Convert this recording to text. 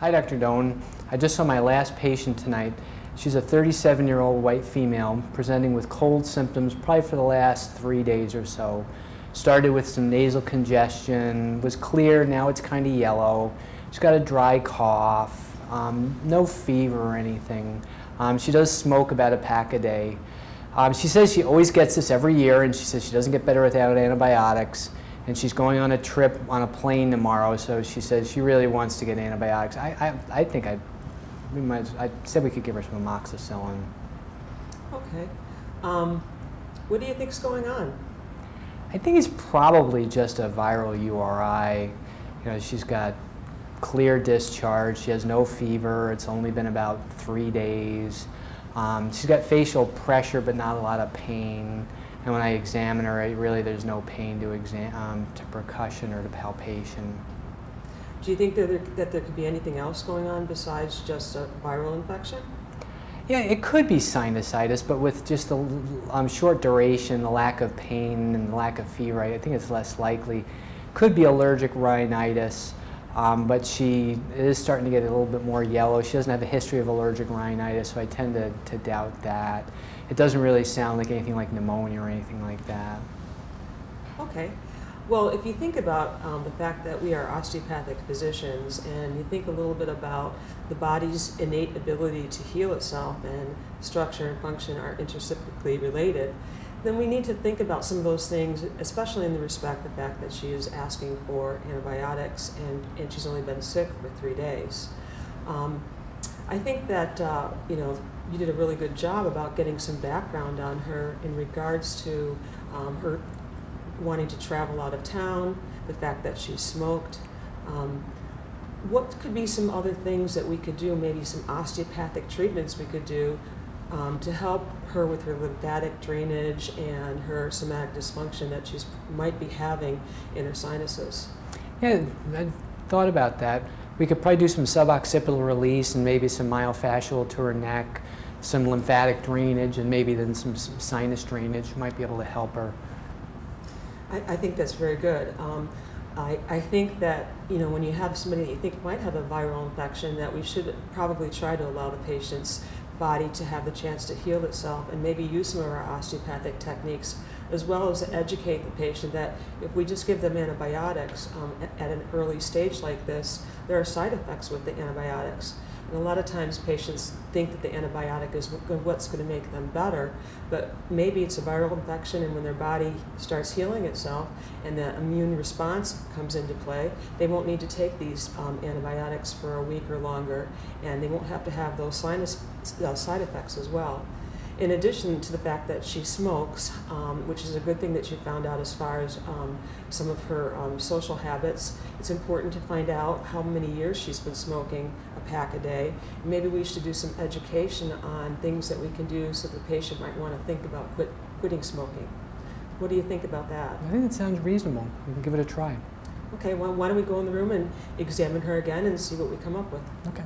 Hi, Dr. Doane. I just saw my last patient tonight. She's a 37-year-old white female presenting with cold symptoms probably for the last 3 days or so. Started with some nasal congestion, was clear, now it's kind of yellow. She's got a dry cough, no fever or anything. She does smoke about a pack a day. She says she always gets this every year, and she says she doesn't get better without antibiotics. And she's going on a trip on a plane tomorrow, so she says she really wants to get antibiotics. I think I said we could give her some amoxicillin. Okay. What do you think's going on? I think it's probably just a viral URI. You know, she's got clear discharge. She has no fever. It's only been about 3 days. She's got facial pressure, but not a lot of pain. And when I examine her, really there's no pain to percussion or to palpation. Do you think that there could be anything else going on besides just a viral infection? Yeah, it could be sinusitis, but with just the short duration, the lack of pain and the lack of fever, I think it's less likely. Could be allergic rhinitis, but she is starting to get a little bit more yellow. She doesn't have a history of allergic rhinitis, so I tend to doubt that. It doesn't really sound like anything like pneumonia or anything like that. Okay. Well, if you think about the fact that we are osteopathic physicians, and you think a little bit about the body's innate ability to heal itself, and structure and function are intrinsically related, then we need to think about some of those things, especially in the respect of the fact that she is asking for antibiotics and she's only been sick for 3 days. I think that you know, you did a really good job about getting some background on her in regards to her wanting to travel out of town, the fact that she smoked. What could be some other things that we could do, maybe some osteopathic treatments we could do to help her with her lymphatic drainage and her somatic dysfunction that she might be having in her sinuses? Yeah, I thought about that. We could probably do some suboccipital release and maybe some myofascial to her neck, some lymphatic drainage, and maybe then some sinus drainage might be able to help her. I think that's very good. I think that, you know, when you have somebody that you think might have a viral infection, that we should probably try to allow the patient's body to have the chance to heal itself, and maybe use some of our osteopathic techniques, as well as educate the patient that if we just give them antibiotics at an early stage like this, there are side effects with the antibiotics. And a lot of times patients think that the antibiotic is what's going to make them better, but maybe it's a viral infection, and when their body starts healing itself and the immune response comes into play, they won't need to take these antibiotics for a week or longer, and they won't have to have those sinus side effects as well. In addition to the fact that she smokes, which is a good thing that you found out as far as some of her social habits, it's important to find out how many years she's been smoking a pack a day. Maybe we should do some education on things that we can do so the patient might want to think about quitting smoking. What do you think about that? I think that sounds reasonable. We can give it a try. Okay, well, why don't we go in the room and examine her again and see what we come up with? Okay.